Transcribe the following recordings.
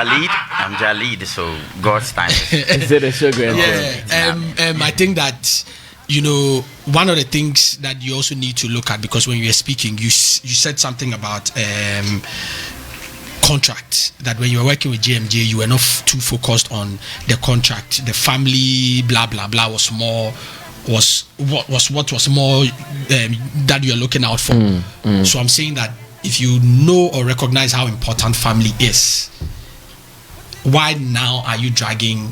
Jalid, so God's time is it a sugar? I think that one of the things that you also need to look at, because when you were speaking, you said something about contract, that when you were working with JMJ, you were not too focused on the contract. The family blah blah blah was more that you're looking out for. So I'm saying that if you know or recognize how important family is, why now are you dragging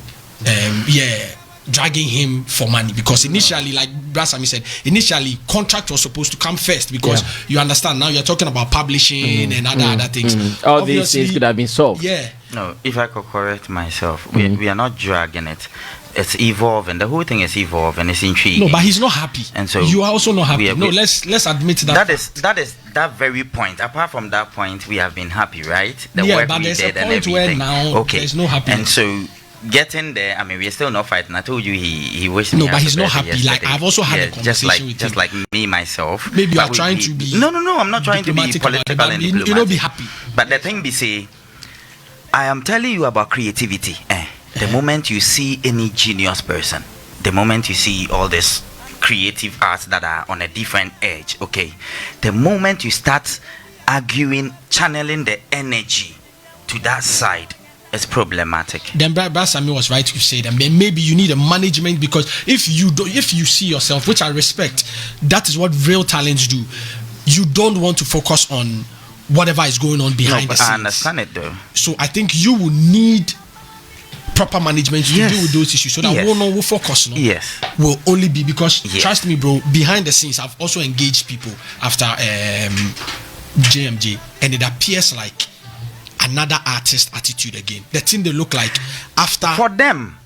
him for money? Because initially, like Sammy said, contract was supposed to come first, because you understand now you're talking about publishing and other things. All these things could have been solved. No, if I could correct myself, we are not dragging it. It's evolving. The whole thing is evolving. It's intriguing. No, but he's not happy, and so you are also not happy. Let's admit that. That is that very point. Apart from that point, we have been happy, right? The work but we there's did a and point everything. where now there's no happiness. And so getting there, I mean, we're still not fighting. I told you he wished me. No, but he's not happy. Yesterday. Like I've also had a conversation with him. Just like me myself. Maybe you are trying to be. No, I'm not trying to be political and diplomatic. You know, be happy. But the thing be say, I am telling you about creativity. The moment you see any genius person, the moment you see all this creative arts that are on a different edge, okay, the moment you start arguing, channeling the energy to that side, it's problematic. Then Brother Sammy was right to say that maybe you need a management, because if you see yourself, which I respect, that is what real talents do. You don't want to focus on whatever is going on behind the scenes. I understand it though. So I think you will need proper management to deal with those issues, so that we'll focus. Will only be because trust me, bro, behind the scenes I've also engaged people after JMJ, and it appears like another artist attitude again. The thing they look like after for them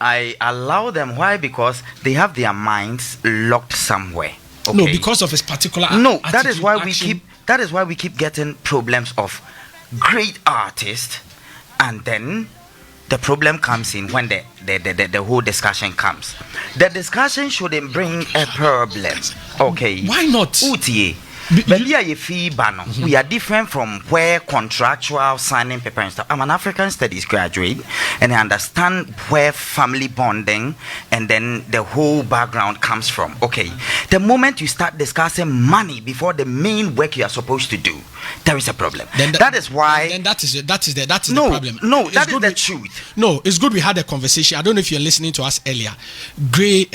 I allow them. Why? Because they have their minds locked somewhere. Okay? No, because of his particular attitude, that is why we keep getting problems of great artists. And then the problem comes in when the whole discussion comes. The discussion shouldn't bring a problem. Okay. Why not? Utie. We are different from where contractual signing paper and stuff. I'm an African studies graduate, and I understand where family bonding and then the whole background comes from. Okay. The moment you start discussing money before the main work you are supposed to do, there is a problem. That is why. Then that is the problem. No, that is the truth. No, it's good we had a conversation. I don't know if you're listening to us earlier. Gray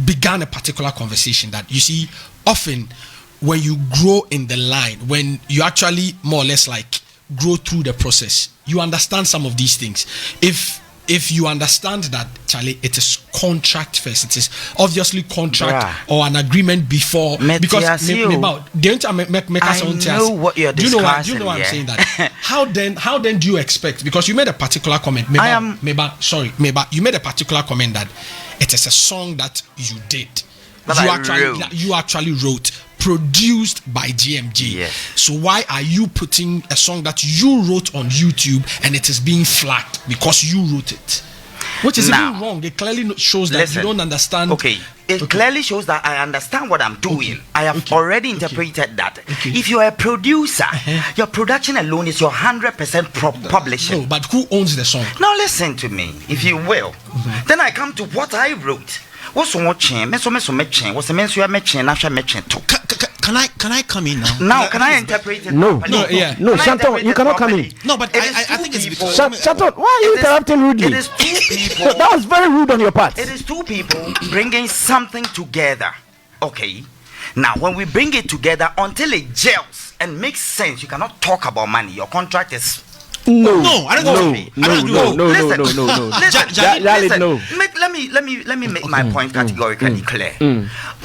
began a particular conversation that you see often. When you grow in the line, when you actually more or less like grow through the process, you understand some of these things. If you understand that, Charlie, it is contract first. It is obviously contract or an agreement before. Because I know what you're discussing. Do you know why I'm saying that? How then do you expect? Because you made a particular comment. You made a particular comment that it is a song that you did. You actually wrote. Produced by GMG. Yes. So why are you putting a song that you wrote on YouTube and it is being flagged because you wrote it? Which is even wrong. It clearly shows that you don't understand. Okay. It clearly shows that I understand what I'm doing. I have already interpreted that. If you're a producer, your production alone is your 100% publishing. No, but who owns the song? Now listen to me, if you will. Then I come to what I wrote. What's on chain? What's the men's you are matching? Can I come in now? Now, can I interpret it? No, Shanton, you cannot come in. No, but I think it's because Shanton, why are you interrupting rudely? It is two people. That was very rude on your part. It is two people bringing something together. Okay. Now, when we bring it together until it gels and makes sense, you cannot talk about money. Your contract is. No, I don't know. No. Let me make my point categorically clear.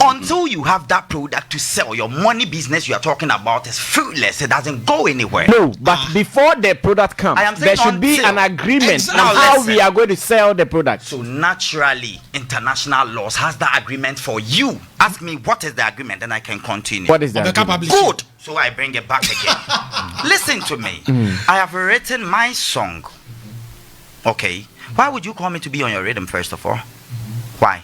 Until you have that product to sell, your money business you are talking about is fruitless. It doesn't go anywhere. No, but before the product comes, there should be an agreement on how we are going to sell the product. So naturally, international laws has that agreement for you. Ask me what is the agreement, then I can continue. What is that? Good. So I bring it back again. Listen to me. I have written my song. Okay. Why would you call me to be on your rhythm first of all? Why?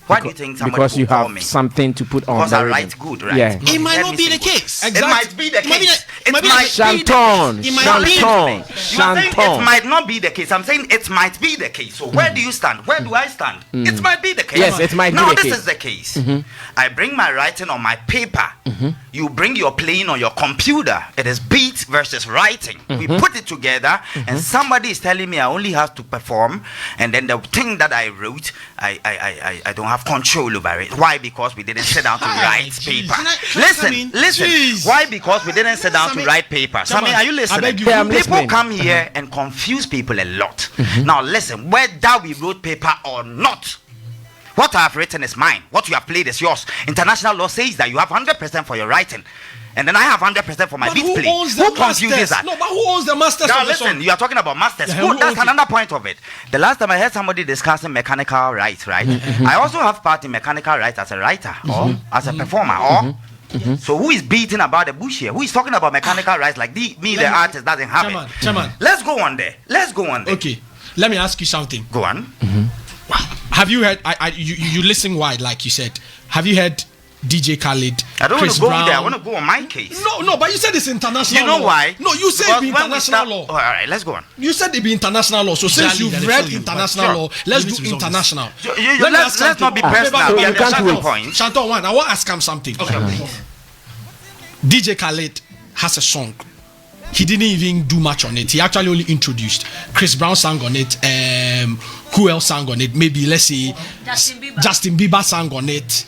Why do you think somebody because you call have me? something to put on? Because I write good, right? Yeah. It might not be the case. It might be the case. It might be Shanton. the case. It might not be the case. I'm saying it might be the case. So where do you stand? Where do I stand? It might be the case. Yes, it might be the case. Now this is the case. I bring my writing on my paper. You bring your playing on your computer. It is beat versus writing. We put it together, and somebody is telling me I only have to perform, and then the thing that I wrote, I don't have control over it. Why? Because we didn't sit down to write paper. Listen. Why? Because we didn't sit down to write paper. Sammy, are you listening? People come here and confuse people a lot. Now listen, whether we wrote paper or not, what I have written is mine. What you have played is yours. International law says that you have 100% for your writing, and then I have 100% for my beat play. Who confuses that? No, but who owns the masters? Now listen, you are talking about masters. Good, that's another point of it. The last time I heard somebody discussing mechanical rights, right? I also have part in mechanical rights as a writer or as a performer. Or so who is beating about the bush here? Who is talking about mechanical rights like the artist doesn't have it? Chairman. Let's go on there. Okay, let me ask you something. Go on. Have you heard? You listen wide, like you said. Have you heard DJ Khaled? I don't Chris want to go Brown? there. I want to go on my case. No, but you said it's international. You know law. why? No, you said it be international law. All right, let's go on. You said it be international law. So since you've read international law, let's do international. Let's not be personal. We are the point. Shanton, one. I want to ask him something. Okay, please. DJ Khaled has a song. He didn't even do much on it. He actually only introduced. Chris Brown sang on it. Who else sang on it? Maybe let's say Justin Bieber sang on it.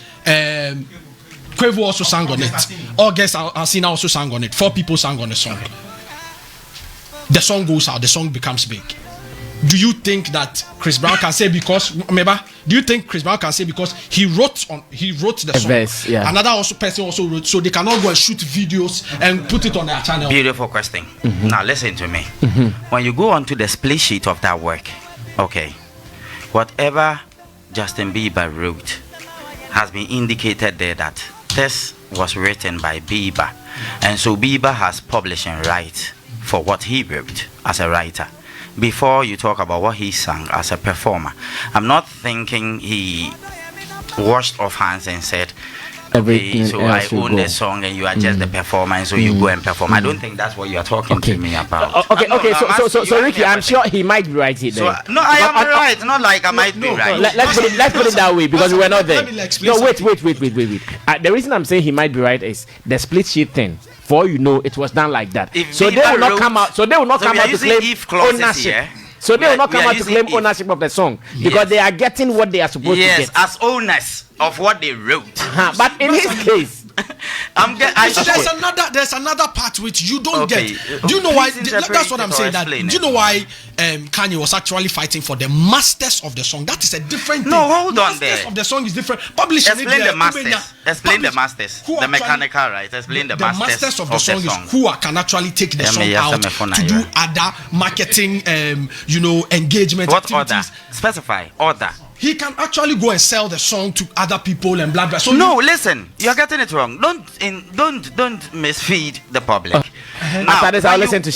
Quavo also sang on it. August Alsina also sang on it. 4 people sang on the song. The song goes out. The song becomes big. Do you think that Chris Brown can say because remember? Do you think Chris Brown can say because he wrote the song? Verse, yeah. Another person also wrote, so they cannot go and shoot videos and put it on their channel. Beautiful question. Now listen to me. When you go onto the split sheet of that work, okay, whatever Justin Bieber wrote has been indicated there that this was written by Bieber, and so Bieber has publishing right for what he wrote as a writer. Before you talk about what he sang as a performer, I'm not thinking he washed off hands and said, okay, so I own the song and you are just the performer, and so you go and perform. I don't think that's what you are talking to me about. So Ricky, I'm sure he might be right here. No, I am right. Not like I might be right. Let's put it that way because we were not there. No, wait. The reason I'm saying he might be right is the split sheet thing. For all you know, it was done like that. So they will not come out. So they will not come out to claim ownership. So they will not come out to claim ownership of the song because they are getting what they are supposed to get. Yes, as owners of what they wrote. But in his case, there's another part which you don't get. Do you know why? That's what I'm saying. Do you know why Kanye was actually fighting for the masters of the song? That is a different thing. No, hold on there. Masters of the song is different. Publishing explain the masters. Explain the masters. The mechanical right. Explain the masters of the song. Is who can actually take the song out to do other marketing, engagement. What activities. order? Specify order. He can actually go and sell the song to other people and blah blah. So no, listen, you're getting it wrong. Don't misfeed the public. Now,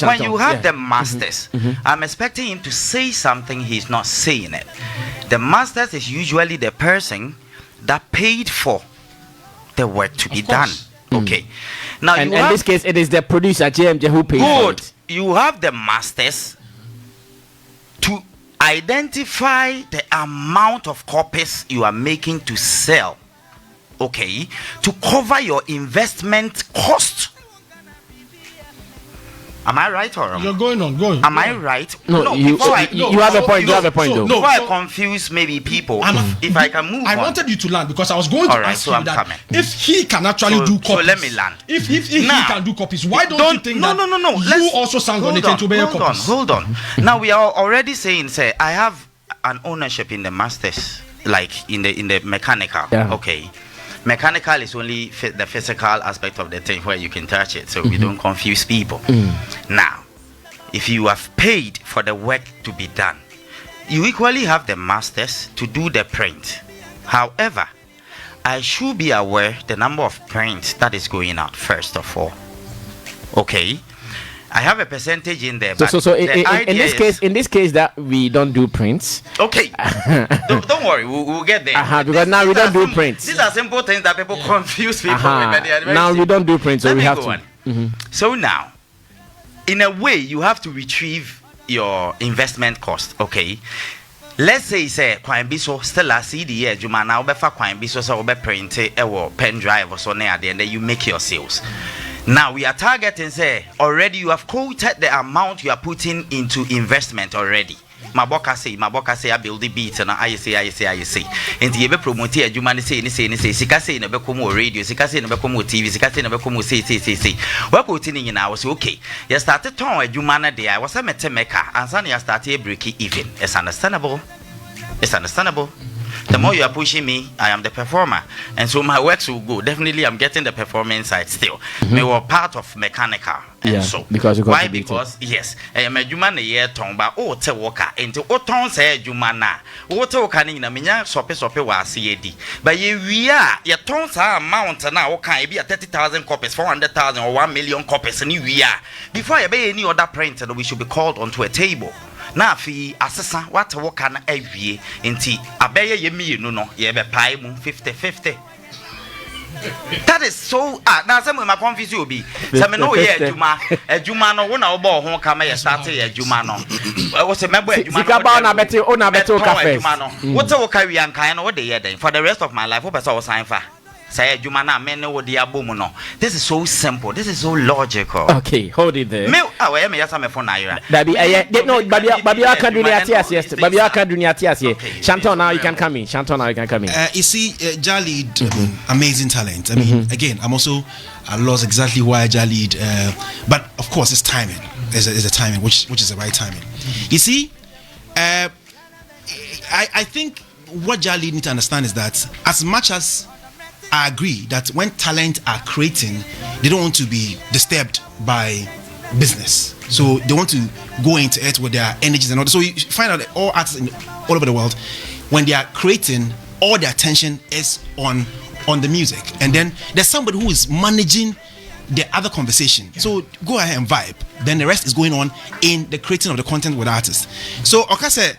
when you have the masters, I'm expecting him to say something he's not saying it. The masters is usually the person that paid for the work to be done. Okay. Now, in this case, it is the producer JMJ who paid for it. You have the masters to identify the amount of copies you are making to sell, okay, to cover your investment cost. Am I right or wrong? You're going on. Am I right? No, you have a point. You have a point, though. Before I confuse maybe people, if I can move on. I wanted you to learn because I was going to ask you that if he can actually do copies. So let me learn. If he can do copies, why don't you think that you also sang on it and to bear copies? Hold on. Now we are already saying, say, I have an ownership in the masters, like in the mechanical. Yeah. Okay. Mechanical is only the physical aspect of the thing where you can touch it, so we don't confuse people. Now, if you have paid for the work to be done, you equally have the masters to do the print. However, I should be aware the number of prints that is going out first of all. Okay, I have a percentage in there. So in this case that we don't do prints. Okay. don't worry, we'll get there. Because now we don't do prints. These are simple things that people confuse people with. Now we don't do prints, so we have to. So now, in a way, you have to retrieve your investment cost. Okay. Let's say Quine Biso still a CD Juma now befa Quine Biso so be print a pen drive or so near the and then you make your sales. Now we are targeting already you have quoted the amount you are putting into investment already. Maboka say I build the beat and I say and you be promote a Juma say sika say no be come radio sika say no be come TV sika say no be come say we putting in now say okay you started ton a Juma na there I was a metemeka and then you started break even. It's understandable. The more you are pushing me, I am the performer, and so my works will go. Definitely, I'm getting the performance side still. We were part of mechanical, and so why? Because yes, I am a human a year tomba. Oh, te worker into oton say humana. Oh, te working na minya sope wa CAD. But we are your tons are amount now. Okay, be 30,000 copies, 400,000 or 1 million copies, and we are before you buy any other print, we should be called onto a table. Na fi asesa what work na awie enti abeye yemi no ye be pai mu 50-50. That is so na say me confuse you obi say me no ye adwuma no wo na wo bo ho ka me ye start ye adwuma no wo say me bo adwuma zika ba na beti o na beti o ka first wo te wo ka wi ankan no wo de ye den for the rest of my life wo person wo sign fa. Say Jumana men wo dia bomu no. This is so simple. This is so logical. Okay, hold it there. Me me yasa me phone naira. Baby, no, baby I can do yes. Baby I can do yes. Shanton now you can come in. You see, Jalid, amazing talent. I mean, again, I'm also lost exactly why Jalid, but of course it's timing. Is a timing, which is the right timing. You see, I think what Jalid need to understand is that as much as I agree that when talent are creating, they don't want to be disturbed by business. So they want to go into it with their energies and all. So you find out that all artists all over the world, when they are creating, all their attention is on the music. And then there's somebody who is managing the other conversation. So go ahead and vibe. Then the rest is going on in the creating of the content with artists. So Okase,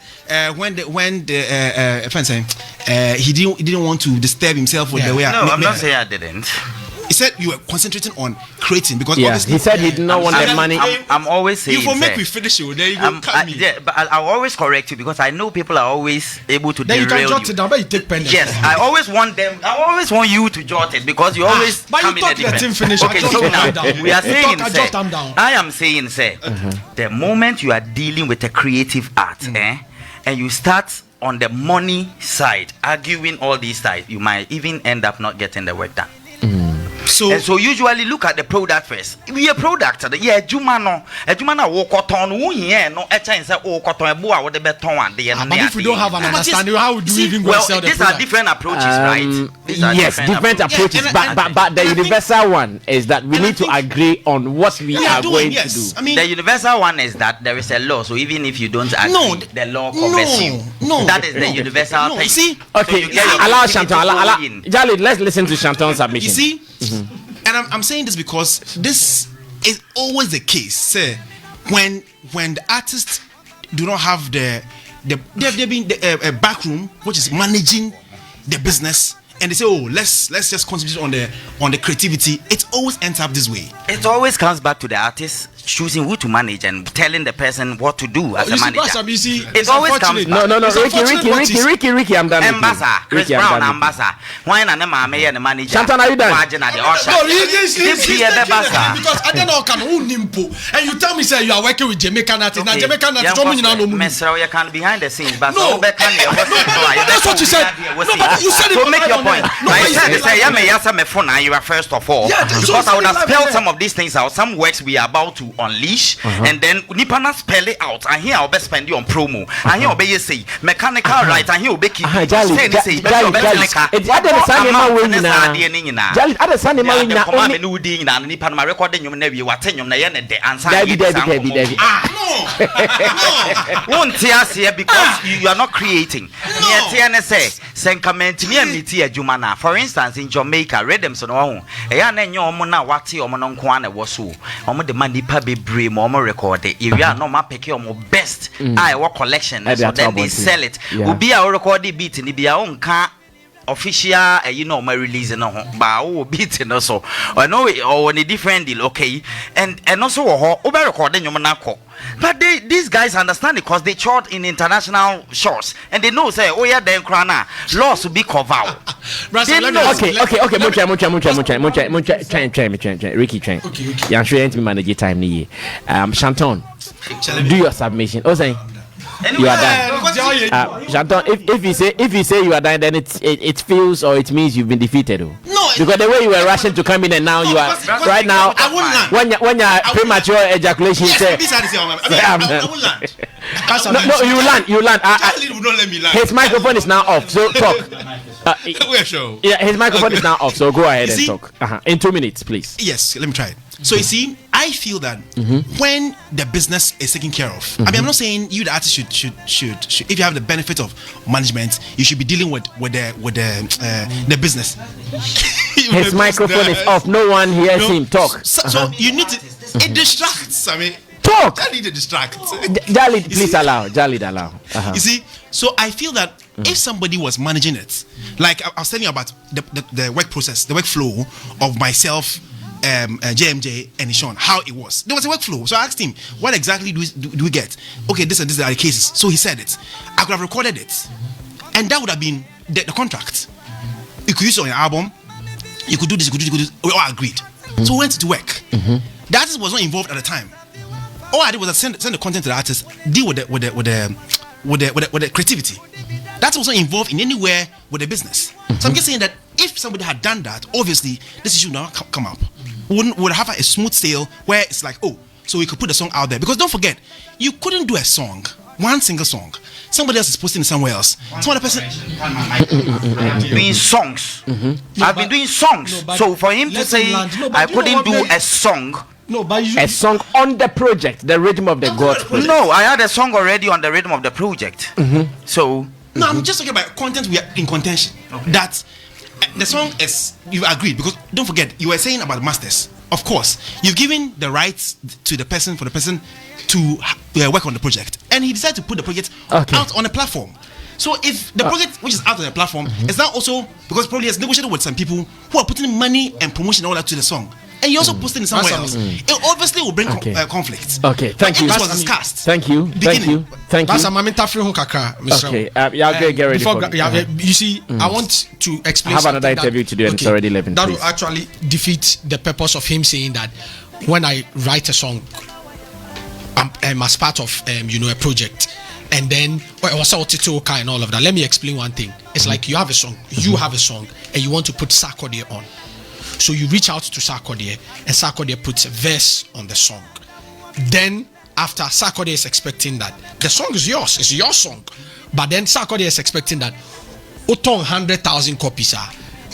when the friend saying he didn't want to disturb himself with the way. No, I'm not saying I didn't. He said you were concentrating on creating because he said he did not want the money. I'm always saying you will make me finish you. There you go. Yeah, but I'll always correct you because I know people are always able to derail you. Then you can jot it down, but you take pen. Yes, I always want you to jot it because you always come in a different. Finish. Okay, so now we are saying, I am saying, the moment you are dealing with a creative art, and you start on the money side, arguing all these sides, you might even end up not getting the work done. So usually look at the product first. We a product, Juma walk on no a chance cotton boa with the beton one. But if we don't have an understanding, how would you even go sell the these product? are different approaches, right? Yes, different approaches. But the universal one is that we need to agree on what we are going to do. I mean, the universal one is that there is a law. So even if you don't agree, the law covers you. That is the universal thing. See? Okay, allow Shanton. Jali, let's listen to Shanton's submission. You see? And I'm saying this because this is always the case. Say, when the artists do not have the back room which is managing the business, and they say, oh, let's just concentrate on the creativity, it always ends up this way. It always comes back to the artist choosing who to manage and telling the person what to do as a manager. It always comes back. Ricky, I'm done. Ambassador, Chris Brown, ambassador. Why not the manager? Shanton, are you done? No, because I don't know can who nimpo, and you tell me say you are working with Jamaican artists. Now Jamaican artists you can behind the scenes, but no, that's what you said. No, but you said it. So make your point. I said, say, me phone, you are first of all, because I would have spelled some of these things out. Some works we are about to unleash, and then Nipana spell it out. And here I'll be spending on promo. And here I'll be say mechanical right. And here I'll be keep say because you are not creating. For instance, in Jamaica, Redemption, the money nipa be brave more record it. If you are not pick your best I work collection so then they sell it. Ubi a record the beat ni be a own can official you know my release no ba o beat no so I know or a different deal okay and also over recording your manako. But these guys understand it because they chart in international shores and they know say oh yeah then crana laws will be covered. Okay, Ricky Train. Okay. I'm sure you to manage time ni. Shanton, do your submission. Oh say you are done. Shanton, if you say you are done, then it feels or it means you've been defeated. No, because the way you were rushing to come in and now you are right now. When you're premature ejaculation, say no, you land. His microphone is now off, so talk. Yeah, his microphone is now off, so go ahead and talk. In 2 minutes, please. Yes, let me try it. So you see, I feel that when the business is taken care of, I mean, I'm not saying you the artist should if you have the benefit of management, you should be dealing with the business. His microphone is off. No one hears him talk. So you need to. It distracts. I mean, talk. Jalid to distract. Jalid, please allow. Jalid allow. You see, so I feel that if somebody was managing it, like I was telling you about the work process, the workflow of myself, JMJ and Sean, how it was. There was a workflow. So I asked him, what exactly do we get? Okay, this and this are the cases. So he said it. I could have recorded it. And that would have been the contract. You could use it on your album. You could do this, you could do this. We all agreed. So we went to work. The artist was not involved at the time. All I did was send the content to the artist, deal with the creativity. That was not involved in anywhere with the business. So I'm just saying that if somebody had done that, obviously this issue would not come up. Would have a smooth sail where it's like, oh, so we could put the song out there. Because don't forget, you couldn't do a song, one single song. Somebody else is posting it somewhere else. Some other person doing songs. I've been doing songs. So for him to say I couldn't do a song. No, but a song on the project, the rhythm of the God project. No, I had a song already on the rhythm of the project. So no, I'm just talking about content. We are in contention. Okay. That the song is, you agreed, because don't forget, you were saying about masters. Of course, you've given the rights to the person for the person to work on the project, and he decided to put the project out on a platform. So if the project which is out on the platform is now also, because probably has negotiated with some people who are putting money and promotion and all that to the song, and you also posting it somewhere else, it obviously will bring conflicts. Okay, thank you. This was discussed. Thank you. Okay, get ready for you see, I want to explain. I have another interview to do, and it's already 11. That will actually defeat the purpose of him saying that when I write a song, I'm as part of a project. And then and all of that. Let me explain one thing. It's like you have a song, and you want to put Sarkodie on. So you reach out to Sarkodie, and Sarkodie puts a verse on the song. Then after, Sarkodie is expecting that the song is yours, it's your song. But then Sarkodie is expecting that Otong 100,000 copies are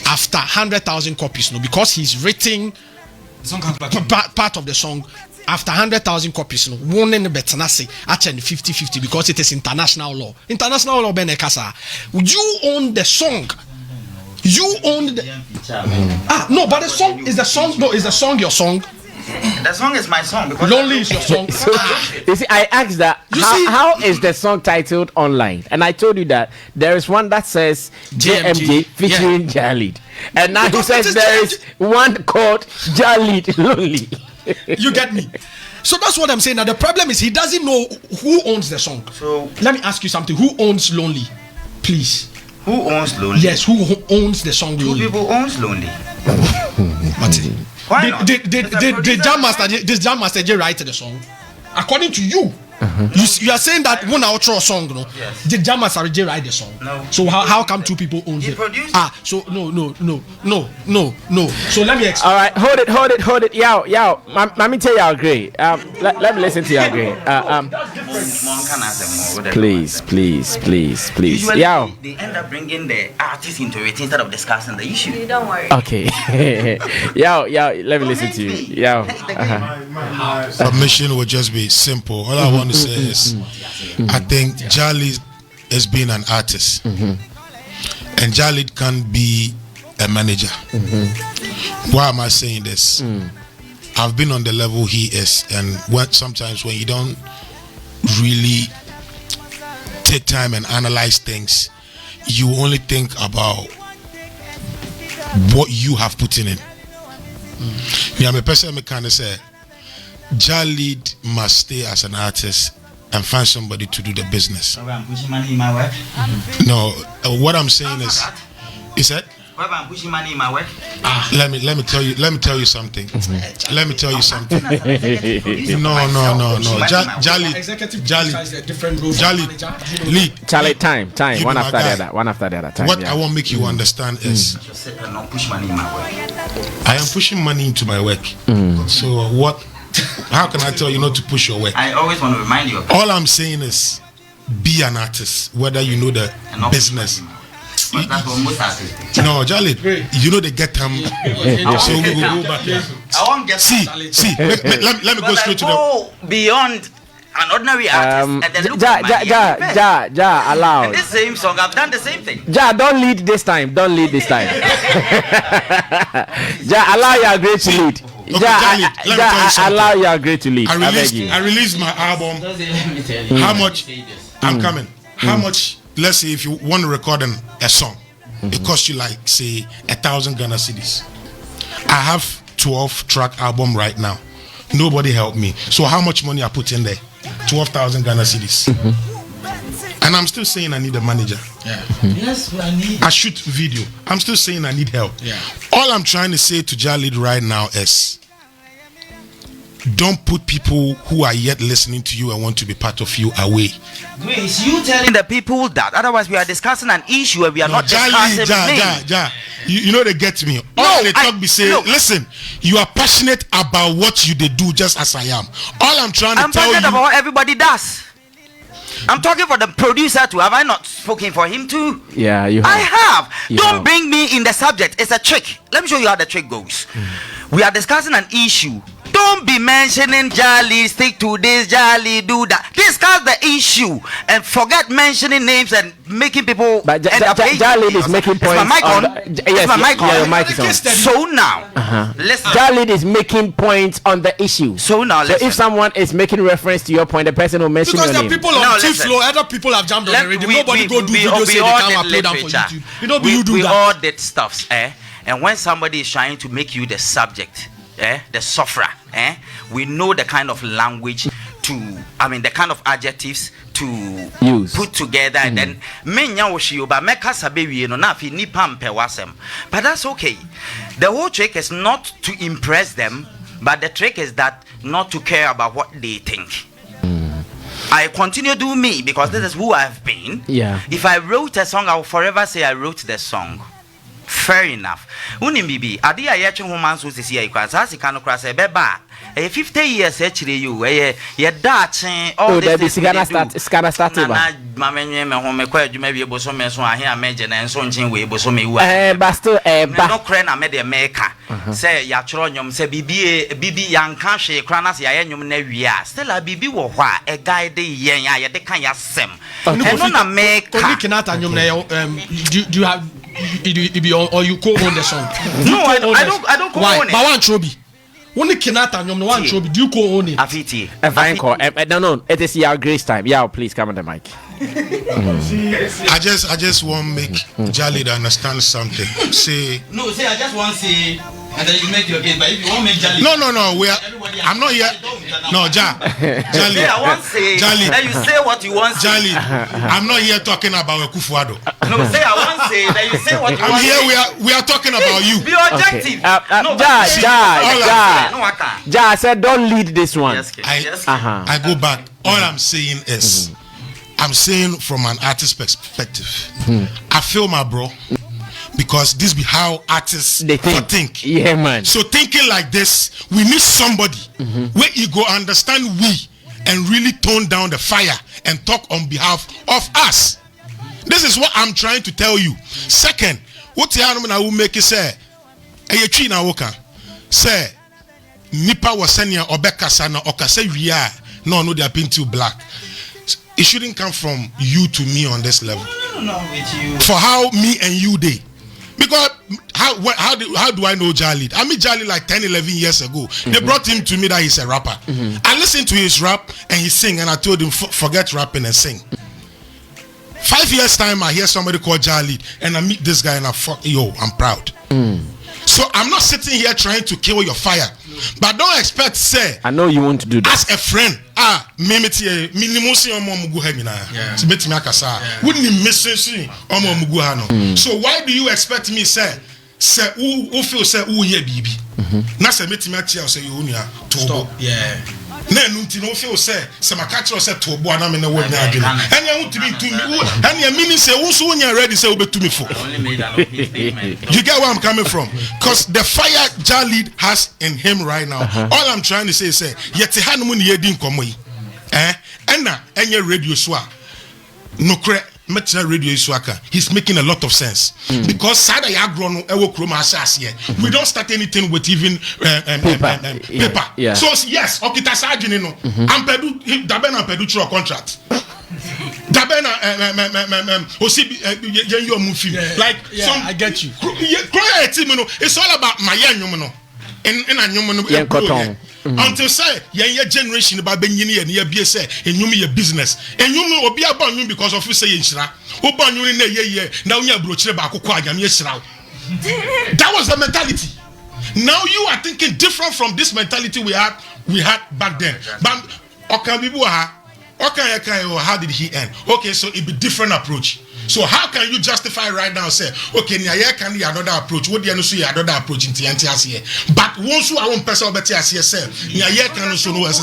after 100,000 copies, no, because he's written part of the song. After 100,000 copies, no, one in the betanasi actually 50-50 because it is international law. International law, Benekasa. You own the song. You own the. No, but the song is the song. No, is the song your song? The song is my song because Lonely is your song. So, you see, I asked that. How is the song titled online? And I told you that there is one that says JMJ featuring Jalid, and now he says there is one called Jalid Lonely. You get me? So that's what I'm saying. Now the problem is he doesn't know who owns the song. So let me ask you something. Who owns Lonely? Please. Who owns Lonely? Yes, who owns the song Lonely? Two people owns Lonely. Why not? Did Jam Master J write the song? According to you. You are saying that one outro song, no? Yes. Did Jam Master J write the song? No. So how come two people own it? So no. So let me explain. All right, hold it. Yo, let me tell you, I agree. Let me listen to you, agree. Please. Usually, Yo. they end up bringing the artist into it instead of discussing the issue. Don't worry. Okay. Yo, let me listen to you. Yo. My submission would just be simple. All I want to say is, I think Jalid is being an artist, and Jalid can be a manager. Why am I saying this? I've been on the level he is, and sometimes when you don't really take time and analyze things, you only think about what you have put in it. Me, I'm a person who kind of say, Jalid must stay as an artist and find somebody to do the business. I'm pushing money in my work. No, what I'm saying is that I'm pushing money in my work. let me tell you something. Let me tell you something. No. Jalid, lead. Charlie, time. One after the other. Time. What I want to make you understand is, I am pushing money into my work. So what? How can I tell you not to push your work? I always want to remind you of that. All I'm saying is, be an artist, whether you know the business. But that's what most artists. No, Jalid, you know they get them. So we will go back there. I won't get. See. Let me go straight to the beyond an ordinary artist and then look at my allow. And this same song, I've done the same thing. Don't lead this time. Allow your great to lead. Allow your great to lead. I released my album. How much? I'm coming. How much? Let's say if you want to record a song, it costs you like say 1,000 Ghana cedis. I have 12-track album right now. Nobody helped me. So how much money I put in there? 12,000 Ghana cedis. And I'm still saying I need a manager. Yeah. Yes, I shoot video. I'm still saying I need help. Yeah. All I'm trying to say to Jalid right now is, don't put people who are yet listening to you and want to be part of you away. Grace, you telling the people that. Otherwise, we are discussing an issue and we are not discussing me. You know they get me. All they talk be say, listen, you are passionate about what you they do just as I am. All I'm trying to tell you. I'm passionate about what everybody does. I'm talking for the producer too. Have I not spoken for him too? Yeah, you have. I have. Don't bring me in the subject. It's a trick. Let me show you how the trick goes. We are discussing an issue. Don't be mentioning Jali, stick to this, Jali, do that. Discuss the issue and forget mentioning names and making people. But Jali is making points. Is my mic on? Yes, my mic on? Your mic is on. So now, listen. Jali is making points on the issue. So now, listen. So if someone is making reference to your point, the person will mention your name. Because the people on T-Flow, other people have jumped on the radio. Nobody go do videos say they can't upload them for YouTube. You know, you do that. We all did stuffs, and when somebody is trying to make you the subject, the sufferer, we know the kind of language the kind of adjectives to use, put together, and then but that's okay. The whole trick is not to impress them, but the trick is that not to care about what they think. I continue to do me because this is who I've been. Yeah. If I wrote a song, I will forever say I wrote the song. Fair enough. Unimibi, adi ayache human so sisi ya sasi kanu krasa beba. 50 years actually you ye dache all this Scana started na mamenye me home kwa adwuma bi eboso me so ahe ameje na enso nchen we eboso me wu but still ba no kre na me de meka say ya choro nyom say bibi yanka hwe kra na say ya nyom na wia still a bibi wo hɔ a guide yen a ye de kan ya sem eno na meka only kinata nyom na do you have or you co-own the song? No, I don't co-own it. But one Trobi. Only Kinata nyom no one Trobi. Do you co-own it? Afiti. No, it is your grace time. Yeah, please come on the mic. I just want to make Jalid understand something. Say I just want to say, and then you make your case. But if you want to make Jalid, no, I'm not here. No, Jalid. I want to say, Jalid. Then you say what you want. Jalid, I'm not here talking about Kufuado. No, I want to say that you say what you want. I'm here. We are talking about you. Be objective. I said don't lead this one. I go back. All I'm saying is, I'm saying from an artist perspective, I feel my bro, because this be how artists think. Yeah, man. So thinking like this, we need somebody where you go understand we and really tone down the fire and talk on behalf of us. This is what I'm trying to tell you. Second, what I will make it say, say, Nipa was sending Obeka Sana Okase Ria. No, they are painting you black. It shouldn't come from you to me on this level. No, with you. For how me and you did. Because how do I know Jalid? I met Jalid like 10, 11 years ago. They brought him to me that he's a rapper. I listened to his rap and he sing, and I told him forget rapping and sing. 5 years time, I hear somebody called Jalid, and I meet this guy and I'm proud. So I'm not sitting here trying to kill your fire, but don't expect say. I know you want to do that. As a friend, so why do you expect me say who feel say who here bibi? Na say metimi atia say you unia to. Yeah. Na nunti no feel say makatro say to bo na me na wo nya adwene anya hutimi tumi anya meaning say wo so nya ready say obetumi for. You get where I'm coming from? Cause the fire Jalid has in him right now. All I'm trying to say is yete hanumu ne yedi nkomo yi enna enye radio so a nokre metina radio so aka he's making a lot of sense because sada ya agro no ewo kroma asase here we don't start anything with even paper. Yeah. So yes okita sajini no ampedu dabena ampedu through contract dabena osibi yenyo mufi like some I get you. It's all about my young no in anyum no until say your generation about benyini and ye be say enyum your business enyum no obi aba nyum because of say yenhira oba nyum na ye now nya brochire ba akoko agam yehira. That was the mentality. Now you are thinking different from this mentality we had back then. But okay, how did he end? Okay, so it be different approach. So how can you justify right now say okay nya can be another approach? What do you know so another approach in TNT here? But once you are one person better as here nya can so no as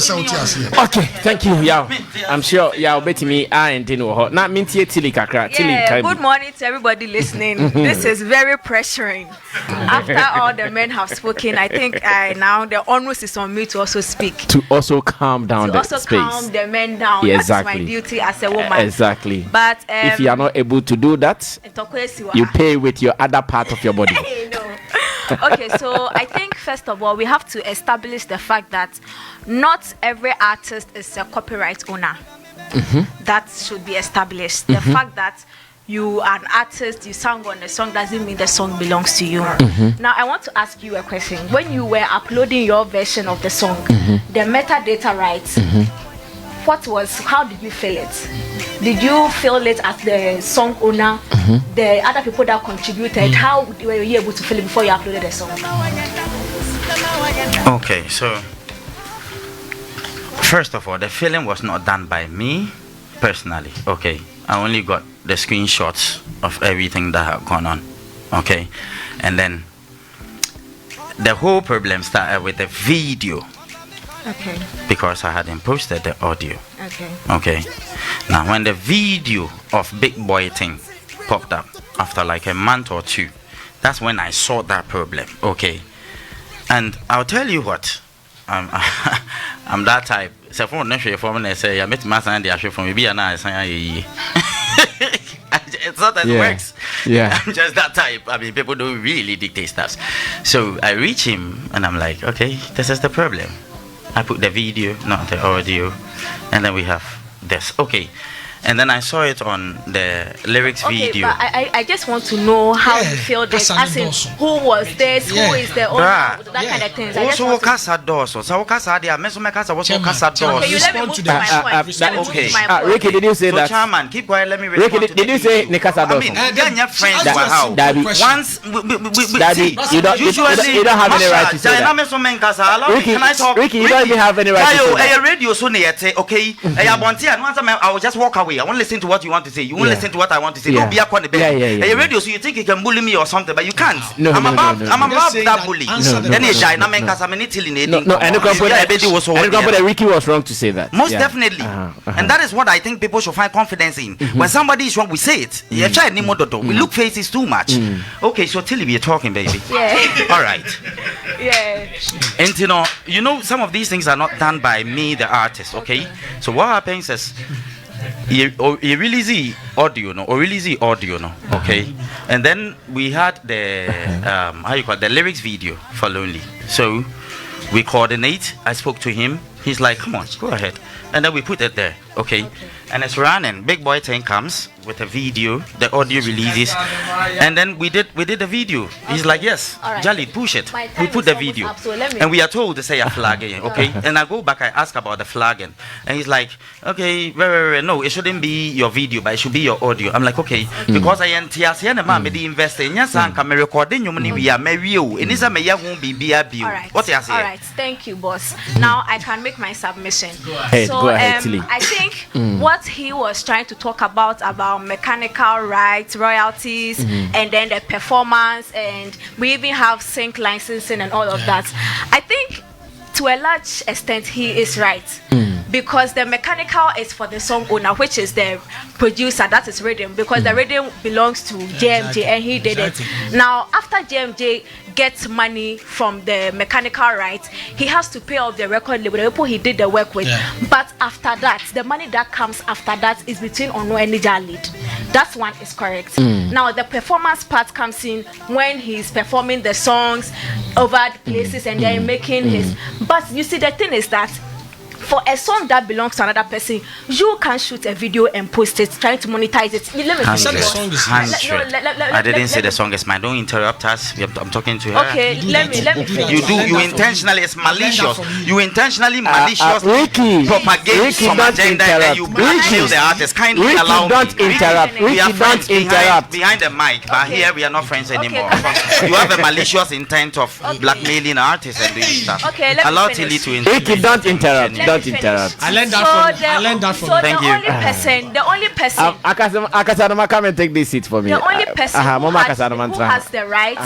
here. Okay, thank you. Yeah. I'm sure beti me and no na mintie tili kakra tili. Good morning to everybody listening. This is very pressuring. After all the men have spoken, I think now the onus is on me to also speak. To also calm down the space. Calm the men down. Yeah, exactly. That's my duty as a woman. Exactly. But if you are not able to do that, you pay with your other part of your body. Okay, so I think first of all we have to establish the fact that not every artist is a copyright owner. That should be established. The fact that you are an artist, you sang on a song doesn't mean the song belongs to you. Now I want to ask you a question. When you were uploading your version of the song, the metadata rights, how did you feel it? Did you feel it as the song owner, the other people that contributed? How were you able to feel it before you uploaded the song? Okay, so first of all, the feeling was not done by me personally. Okay, I only got the screenshots of everything that had gone on. Okay, and then the whole problem started with the video. Okay. Because I hadn't posted the audio. Okay. Okay. Now, when the video of Big Boy thing popped up after like a month or two, that's when I saw that problem. Okay. And I'll tell you what, I'm that type. So for me, say I met my son the from maybe and I say it's not that it works. Yeah. I'm just that type. I mean, people don't really dictate stuff. So I reach him and I'm like, okay, this is the problem. I put the video, not the audio, and then we have this. Okay. And then I saw it on the lyrics video. But I just want to know how you feel this. As in, who was this? Who is the owner? That kind of things. Also, Casa Doso. So, Casa, they are Mesome Casa, what's Casa Doso? Okay, you let me move to my point. Okay. Ricky, did you say that? So, Chairman, keep quiet, let me respond. Ricky, did you say Casa Doso? I mean, they are your friends. How? Once, Daddy, you don't have any right to say that. Ricky, you don't even have any right to say that. Radio, so okay? I will just walk away. I won't listen to what you want to say. You won't listen to what I want to say. Don't be a corner baby. Hey, radio, so you think you can bully me or something, but you can't. I'm above that bully. Then you die. No, and Ricky was wrong to say that. Most definitely. And that is what I think people should find confidence in. When somebody is wrong, we say it. We look faces too much. Okay, so Tilly, we are talking, baby. Yeah. All right. Yeah. And you know, some of these things are not done by me, the artist. Okay. So what happens is, you release the audio, okay, and then we had the the lyrics video for Lonely. So we coordinate. I spoke to him He's like, come on, go ahead. And then we put it there, okay? And it's running. Big Boy 10 comes with a video, the audio releases, and then we did the video. He's like, yes, right. Jali, push it. We put the video, up, so and we are told to say a flagging, okay? And I go back, I ask about the flagging, and he's like, okay, no, it shouldn't be your video, but it should be your audio. I'm like, okay, because I am TS, and I'm the investor, and yes, I'm recording your money. We are married, and this is a won't be BRB. What you say? All right, thank you, boss. Now I can make my submission. Go ahead, I think what he was trying to talk about mechanical rights, royalties, and then the performance, and we even have sync licensing and all of that. I think to a large extent he is right. Because the mechanical is for the song owner, which is the producer, that is rhythm, because the rhythm belongs to JMJ and he did it. Now, after JMJ gets money from the mechanical rights, he has to pay off the record label, the people he did the work with. But after that, the money that comes after that is between Ono and Jalid. That one is correct. Now, the performance part comes in when he's performing the songs over the places and then making his. But you see, the thing is that for a song that belongs to another person, you can shoot a video and post it, trying to monetize it. Let me I didn't say the song is mine. Don't interrupt us. I'm talking to her. Okay, let me finish. You intentionally, it's malicious. You intentionally malicious propagate some agenda and you blackmail the artist. Kindly allow me. Don't interrupt. We are friends behind the mic, but here we are not friends anymore. You have a malicious intent of blackmailing artists and doing stuff. Okay, let allow me Tilly finish. to Ricky, don't interrupt. Don't interrupt. I learned that from Thank you. The only person Akasanoma, come and take this seat for me. The only person who has the right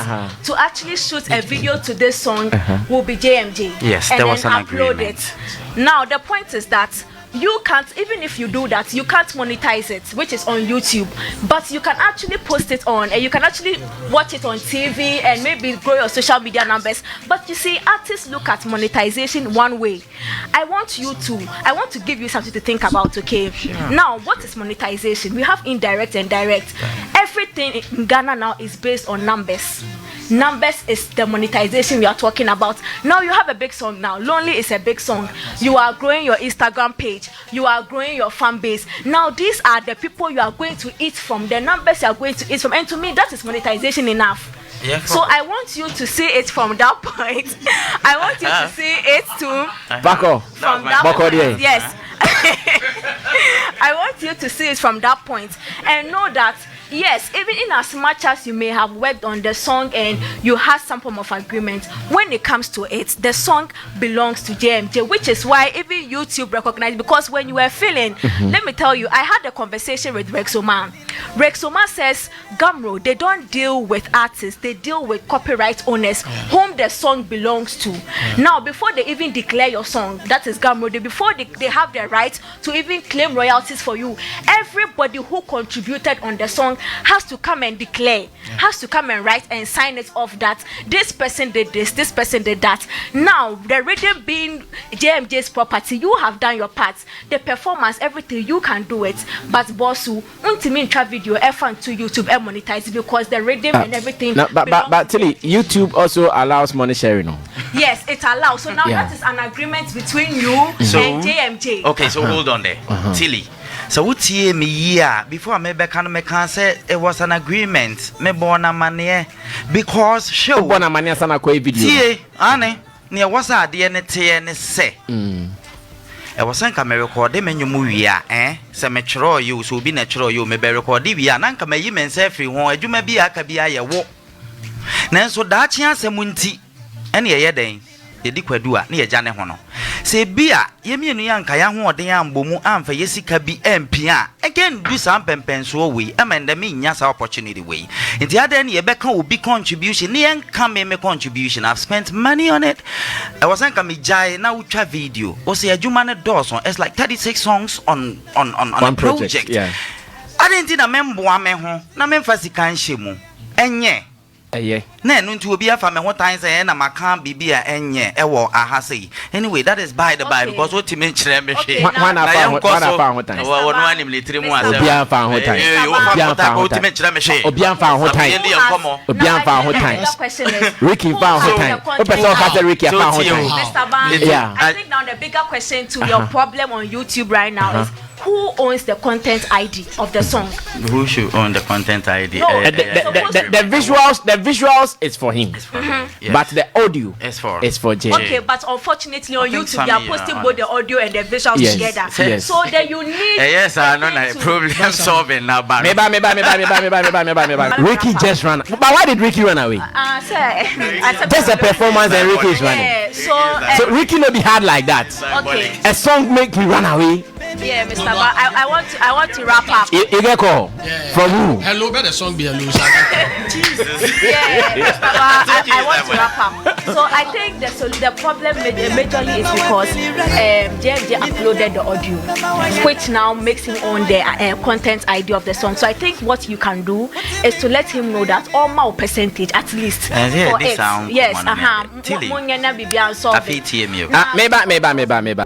to actually shoot a video to this song will be JMJ. Yes, and there was then an upload agreement. it. Now the point is that you can't, even if you do that, you can't monetize it, which is on YouTube, but you can actually post it on, and you can actually watch it on TV and maybe grow your social media numbers. But you see, artists look at monetization one way. I want to give you something to think about, okay? Now, what is monetization? We have indirect and direct. Everything in Ghana now is based on numbers. Numbers is the monetization we are talking about. Now you have a big song now. Lonely is a big song. You are growing your Instagram page. You are growing your fan base. Now these are the people you are going to eat from. The numbers you are going to eat from. And to me, that is monetization enough. Yeah, so I want you to see it from that point. I want you to see it to from that point. Yes. I want you to see it from that point and know that yes, even in as much as you may have worked on the song and you had some form of agreement, when it comes to it, the song belongs to JMJ, which is why even YouTube recognized, because when you were feeling, let me tell you, I had a conversation with Rexoma. Rexoma says, Gamro, they don't deal with artists, they deal with copyright owners whom the song belongs to. Now, before they even declare your song, that is Gamro, before they have the right to even claim royalties for you, everybody who contributed on the song has to come and declare, has to come and write and sign it off that this person did this person did that. Now, the rhythm being JMJ's property, you have done your part. The performance, everything, you can do it. But Bossu, untimin tra video F1 to YouTube and monetize because the rhythm and everything. But Tilly, YouTube also allows money sharing. No? Yes, it allows. So now that is an agreement between you and JMJ. Okay, so hold on there. Tilly. So what year me year before I maybe can say it was an agreement. Me born a money because show born a money sana kwa video. Tie ane ne was a de ne tie ne say. E was an ka me record me nyumu wia se me chro you so bi na chro you me be record wia na nka me yi men say free ho adwuma bi aka bi aye wo. Na so da chia asem nti ene ye den yedi kwadu a ne ye jane ho no. Se bia yemienu yanka ya ho oden ambomu amfa yesika bi empia again do some pempenso we amende me nya sa opportunity we nti ada ne ye beka obi contribution ne yanka me contribution. I've spent money on it. I wasn't come jai na utwa video o se adwuma ne dawson. It's like 36 songs on a project. Yeah, I didn't na memboa me ho na memfa sika nhye mu enye Yeah. Na no nti obi afa me ho tan say na maka bibia enye ewo aha sei. Anyway, that is by the by because what you mention me hwe. One afa ho tan. Wo no anim letiri mu asem. Obi afa ho tan. Obi afa ho tan. Obi afa ho tan. Obi afa ho tan. Ricky afa ho tan. Opeso ka Ricky afa ho tan. Mr. Ban, Yeah. I think now the bigger question to your problem on YouTube right now is who owns the content ID of the song? Who should own the content ID? No, The visuals is for him. Yes. But the audio is for Jay. Okay, but unfortunately on YouTube Sammy, they are posting both the audio and the visuals Yes, together. yes. So then you need yes, I know that problem solving now, but Meba. Ricky just ran. But why did Ricky run away? Just a performance and Ricky is running. Yeah, So Ricky no be hard like that. okay. A song make me run away. Yeah, Mr. Ba, I want to wrap up. You get call from who? Hello, better song be hello. Jesus. Yeah, Mr. Ba, I want to wrap up. So I think the problem majorly is because JMJ uploaded the audio, which now makes him own the content ID of the song. So I think what you can do is to let him know that all my percentage at least for it. Yes, Tilly. Munyana Bibian so. Meba.